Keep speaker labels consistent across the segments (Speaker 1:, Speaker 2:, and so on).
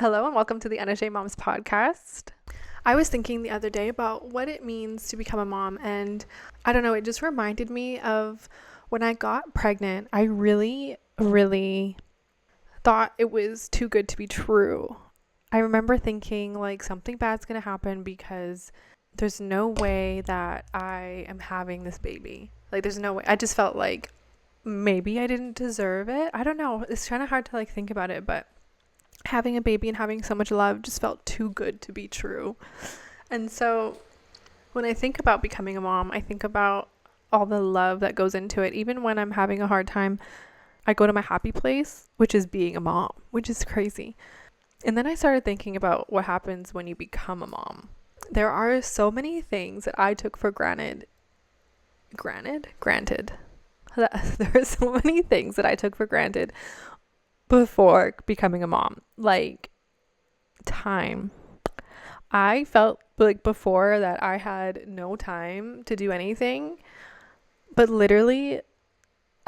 Speaker 1: Hello and welcome to the UNASHAMED Moms podcast. I was thinking the other day about what it means to become a mom, and I don't know, it just reminded me of when I got pregnant. I really thought it was too good to be true. I remember thinking like something bad's gonna happen because there's no way that I am having this baby. Like there's no way. I just felt like maybe I didn't deserve it. I don't know. It's kind of hard to like think about it, but having a baby and having so much love just felt too good to be true. And so when I think about becoming a mom, I think about all the love that goes into it. Even when I'm having a hard time, I go to my happy place, which is being a mom, which is crazy. And then I started thinking about what happens when you become a mom. There are so many things that I took for granted. There are so many things that I took for granted before becoming a mom, like time. I felt like before that I had no time to do anything, but literally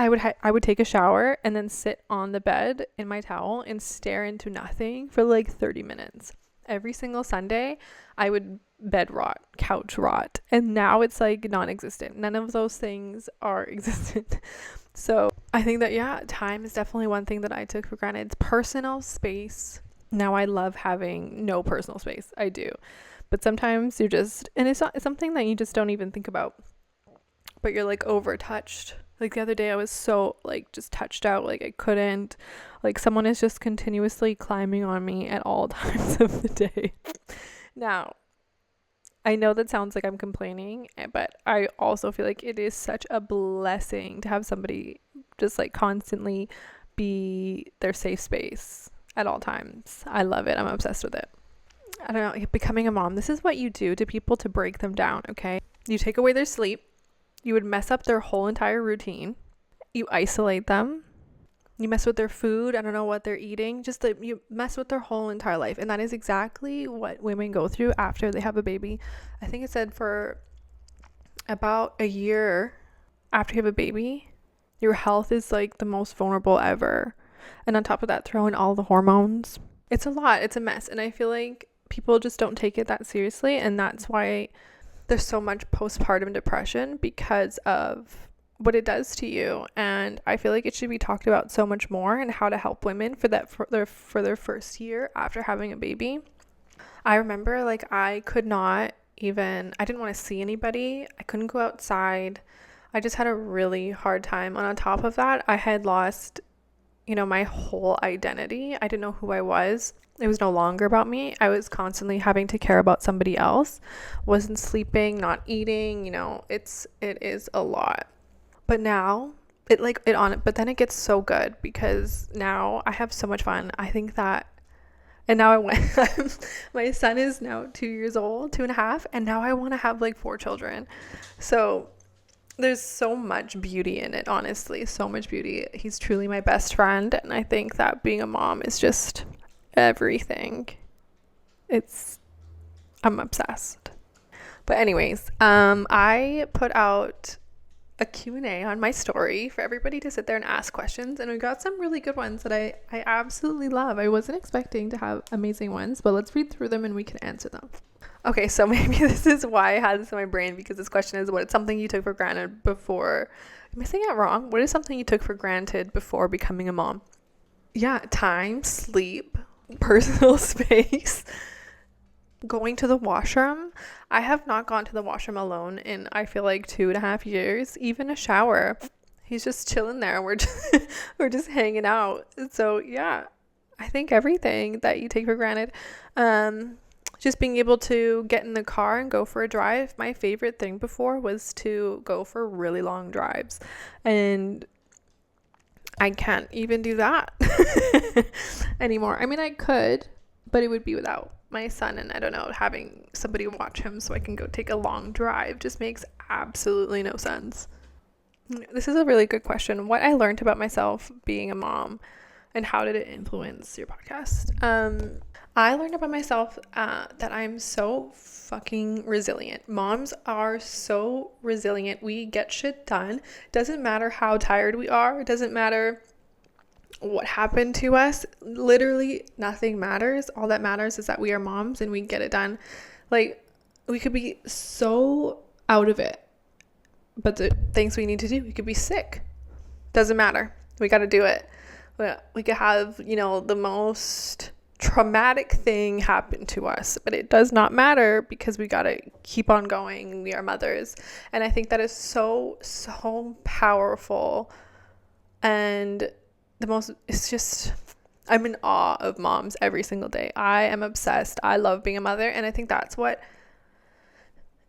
Speaker 1: I would take a shower and then sit on the bed in my towel and stare into nothing for like 30 minutes. Every single Sunday, I would bed rot, couch rot, and now it's like non-existent. None of those things are existent. So I think that, yeah, time is definitely one thing that I took for granted. It's personal space. Now I love having no personal space. I do. But sometimes you're just, and it's something that you just don't even think about, but you're like overtouched. Like the other day I was so like just touched out, like I couldn't, like someone is just continuously climbing on me at all times of the day. Now, I know that sounds like I'm complaining, but I also feel like it is such a blessing to have somebody just like constantly be their safe space at all times. I love it. I'm obsessed with it. I don't know, becoming a mom, this is what you do to people to break them down, okay? You take away their sleep. You would mess up their whole entire routine. You isolate them. You mess with their food. I don't know what they're eating. Just that you mess with their whole entire life. And that is exactly what women go through after they have a baby. I think it said for about a year after you have a baby, your health is like the most vulnerable ever. And on top of that, throw in all the hormones. It's a lot. It's a mess. And I feel like people just don't take it that seriously. And that's why there's so much postpartum depression, because of what it does to you. And I feel like it should be talked about so much more, and how to help women for their first year after having a baby. I remember like I didn't want to see anybody. I couldn't go outside. I just had a really hard time. And on top of that, I had lost, my whole identity. I didn't know who I was. It was no longer about me. I was constantly having to care about somebody else. Wasn't sleeping, not eating, it is a lot. But now but then it gets so good because now I have so much fun. I think that, and now my son is now 2 years old, 2.5, and now I want to have like 4 children. So there's so much beauty in it, honestly, so much beauty. He's truly my best friend. And I think that being a mom is just everything. I'm obsessed. But anyways, I put out a Q&A on my story for everybody to sit there and ask questions, and we got some really good ones that I absolutely love. I wasn't expecting to have amazing ones, but let's read through them and we can answer them. Okay, so maybe this is why I had this in my brain, because this question is, what is something you took for granted before? Am I saying it wrong? What is something you took for granted before becoming a mom? Yeah, time, sleep, personal space, going to the washroom. I have not gone to the washroom alone in, I feel like, 2.5 years. Even a shower. He's just chilling there. We're just hanging out. So yeah, I think everything that you take for granted. Just being able to get in the car and go for a drive. My favorite thing before was to go for really long drives, and I can't even do that anymore. I mean, I could, but it would be without my son, and I don't know, having somebody watch him so I can go take a long drive just makes absolutely no sense. This is a really good question. What I learned about myself being a mom, and how did it influence your podcast? I learned about myself that I'm so fucking resilient. Moms are so resilient. We get shit done. Doesn't matter how tired we are. It doesn't matter what happened to us. Literally nothing matters. All that matters is that we are moms and we get it done. Like, we could be so out of it, but the things we need to do, we could be sick. Doesn't matter. We got to do it. We could have, the most traumatic thing happen to us, but it does not matter because we got to keep on going. We are mothers. And I think that is so, so powerful. And it's just, I'm in awe of moms every single day. I am obsessed. I love being a mother. And I think that's what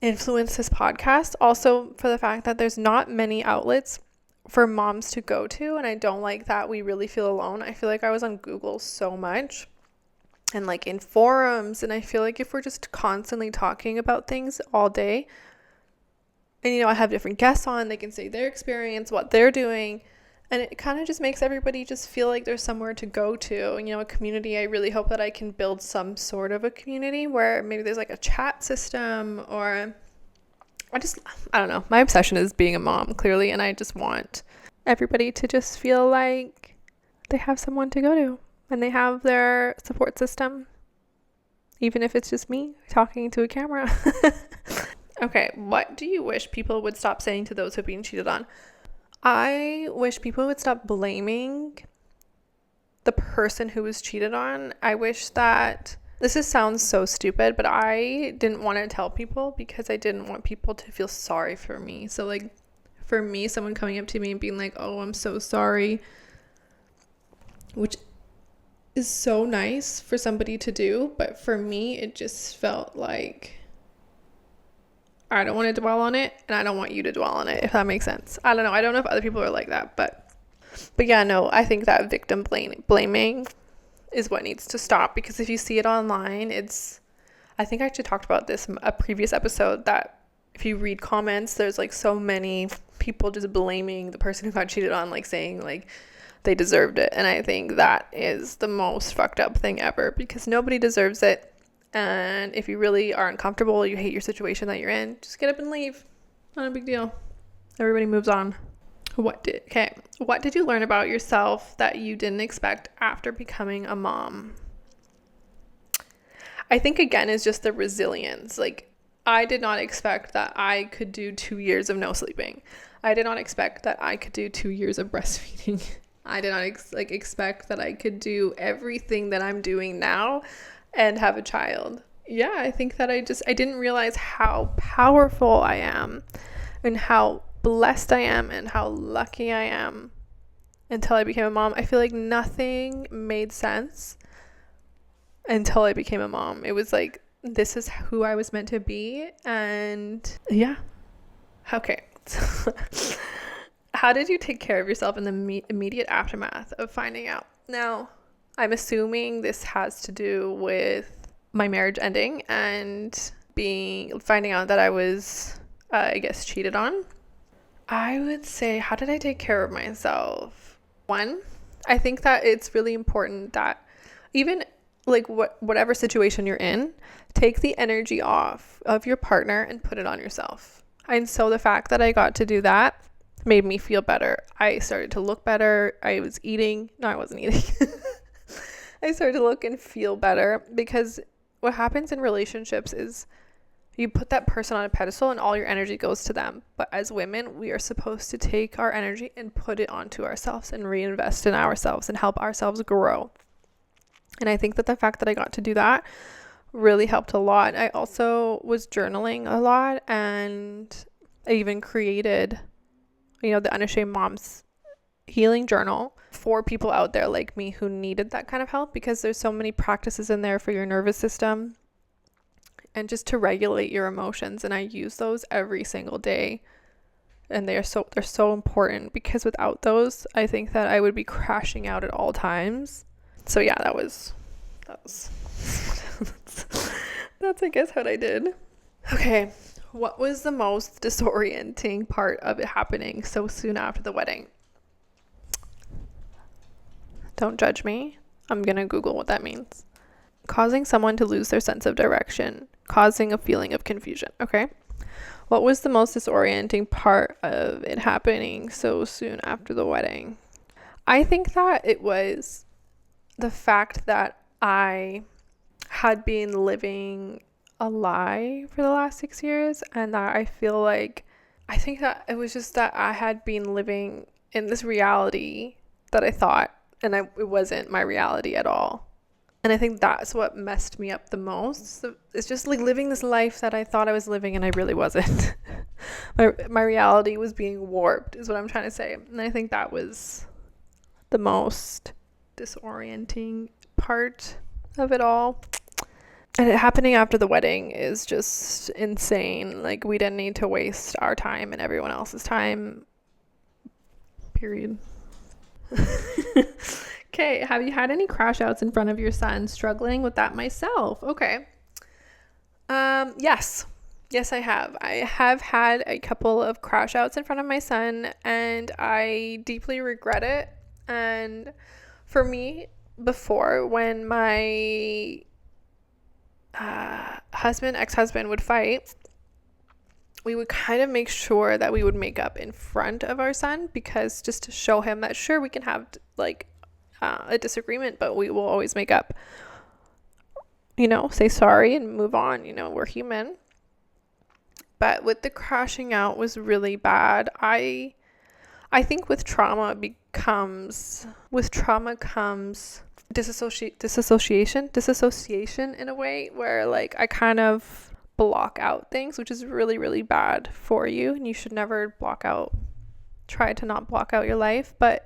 Speaker 1: influenced this podcast. Also, for the fact that there's not many outlets for moms to go to. And I don't like that we really feel alone. I feel like I was on Google so much and like in forums. And I feel like if we're just constantly talking about things all day, and, I have different guests on, they can say their experience, what they're doing. And it kind of just makes everybody just feel like there's somewhere to go to. And, a community. I really hope that I can build some sort of a community where maybe there's like a chat system, or I don't know. My obsession is being a mom, clearly. And I just want everybody to just feel like they have someone to go to and they have their support system, even if it's just me talking to a camera. Okay, what do you wish people would stop saying to those who've been cheated on? I wish people would stop blaming the person who was cheated on. I wish that, sounds so stupid, but I didn't want to tell people because I didn't want people to feel sorry for me. So like, for me, someone coming up to me and being like, oh, I'm so sorry, which is so nice for somebody to do. But for me, it just felt like, I don't want to dwell on it, and I don't want you to dwell on it, if that makes sense. I don't know. I don't know if other people are like that, but yeah, no, I think that victim blaming is what needs to stop, because if you see it online, I think I actually talked about this in a previous episode, that if you read comments, there's like so many people just blaming the person who got cheated on, like saying like they deserved it. And I think that is the most fucked up thing ever, because nobody deserves it. And if you really are uncomfortable, you hate your situation that you're in, just get up and leave. Not a big deal. Everybody moves on. What did you learn about yourself that you didn't expect after becoming a mom? I think, again, is just the resilience. Like, I did not expect that I could do 2 years of no sleeping. I did not expect that I could do 2 years of breastfeeding. I did not expect that I could do everything that I'm doing now and have a child. Yeah, I think that I didn't realize how powerful I am and how blessed I am and how lucky I am until I became a mom. I feel like nothing made sense until I became a mom. It was like, this is who I was meant to be. And yeah. Okay. How did you take care of yourself in the immediate aftermath of finding out? Now, I'm assuming this has to do with my marriage ending and finding out that I was, cheated on. I would say, how did I take care of myself? One, I think that it's really important that even like whatever situation you're in, take the energy off of your partner and put it on yourself. And so the fact that I got to do that made me feel better. I started to look better. I was eating. No, I wasn't eating. I started to look and feel better, because what happens in relationships is you put that person on a pedestal and all your energy goes to them. But as women, we are supposed to take our energy and put it onto ourselves and reinvest in ourselves and help ourselves grow. And I think that the fact that I got to do that really helped a lot. I also was journaling a lot, and I even created, the Unashamed Moms Healing Journal for people out there like me who needed that kind of help, because there's so many practices in there for your nervous system and just to regulate your emotions. And I use those every single day, and they're so important, because without those, I think that I would be crashing out at all times. So yeah, that was that's I guess what I did. Okay, what was the most disorienting part of it happening so soon after the wedding? Don't judge me. I'm going to Google what that means. Causing someone to lose their sense of direction. Causing a feeling of confusion. Okay. What was the most disorienting part of it happening so soon after the wedding? I think that it was the fact that I had been living a lie for the last 6 years, and that I think that it was just that I had been living in this reality that I thought, and it wasn't my reality at all. And I think that's what messed me up the most. So it's just like living this life that I thought I was living and I really wasn't. My reality was being warped, is what I'm trying to say. And I think that was the most disorienting part of it all. And it happening after the wedding is just insane. Like, we didn't need to waste our time and everyone else's time. Period. Okay, have you had any crash outs in front of your son? Struggling with that myself. Okay. Yes, I have. I have had a couple of crash outs in front of my son, and I deeply regret it. And for me, before, when my ex-husband would fight, we would kind of make sure that we would make up in front of our son, because just to show him that, sure, we can have like a disagreement, but we will always make up, say sorry and move on. We're human. But with the crashing out was really bad. I think with trauma comes disassociation in a way, where like I kind of block out things, which is really, really bad for you, and you should never try to not block out your life. But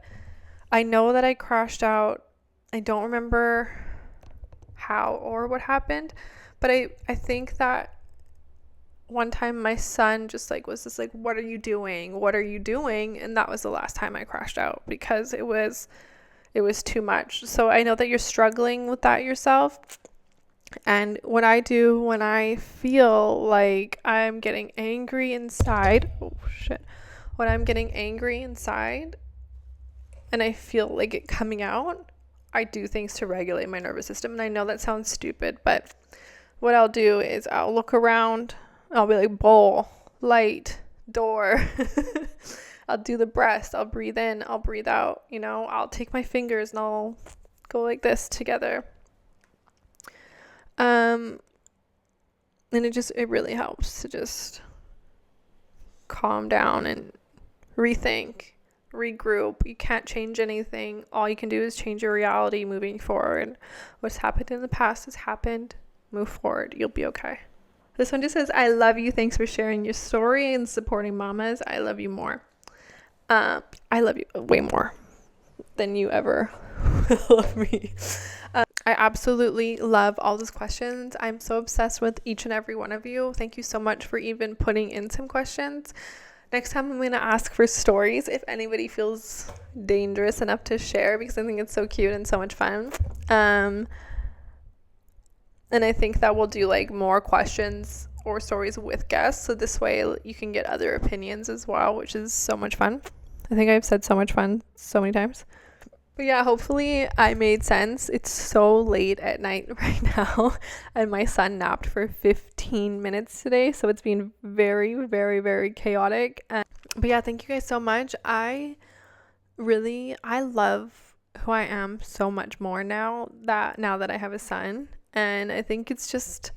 Speaker 1: I know that I crashed out. I don't remember how or what happened, but I think that one time my son just like was just like, what are you doing, and that was the last time I crashed out, because it was too much. So I know that you're struggling with that yourself. And what I do when I feel like I'm getting angry inside, when I'm getting angry inside and I feel like it coming out, I do things to regulate my nervous system. And I know that sounds stupid, but what I'll do is I'll look around. I'll be like, bowl, light, door. I'll do the breath. I'll breathe in. I'll breathe out. I'll take my fingers and I'll go like this together. And it really helps to just calm down and rethink, regroup. You can't change anything. All you can do is change your reality moving forward. What's happened in the past has happened. Move forward. You'll be okay. This one just says, I love you. Thanks for sharing your story and supporting mamas. I love you more. I love you way more than you ever love me. I absolutely love all those questions. I'm so obsessed with each and every one of you. Thank you so much for even putting in some questions. Next time I'm going to ask for stories if anybody feels dangerous enough to share, because I think it's so cute and so much fun. And I think that we'll do like more questions or stories with guests, so this way you can get other opinions as well, which is so much fun. I think I've said so much fun so many times. But yeah, hopefully I made sense. It's so late at night right now, and my son napped for 15 minutes today, so it's been very, very, very chaotic. But yeah, thank you guys so much. I love who I am so much more now that I have a son. And I think it's just,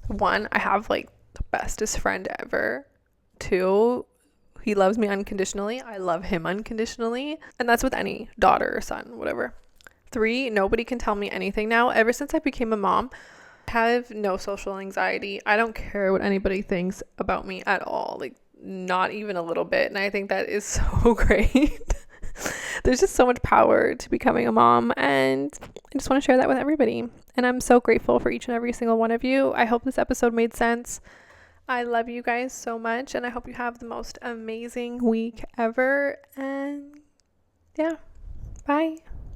Speaker 1: one, I have like the bestest friend ever. Two, he loves me unconditionally. I love him unconditionally. And that's with any daughter or son, whatever. Three, nobody can tell me anything now. Ever since I became a mom, I have no social anxiety. I don't care what anybody thinks about me at all. Like, not even a little bit. And I think that is so great. There's just so much power to becoming a mom, and I just want to share that with everybody. And I'm so grateful for each and every single one of you. I hope this episode made sense. I love you guys so much, and I hope you have the most amazing week ever. And yeah, bye.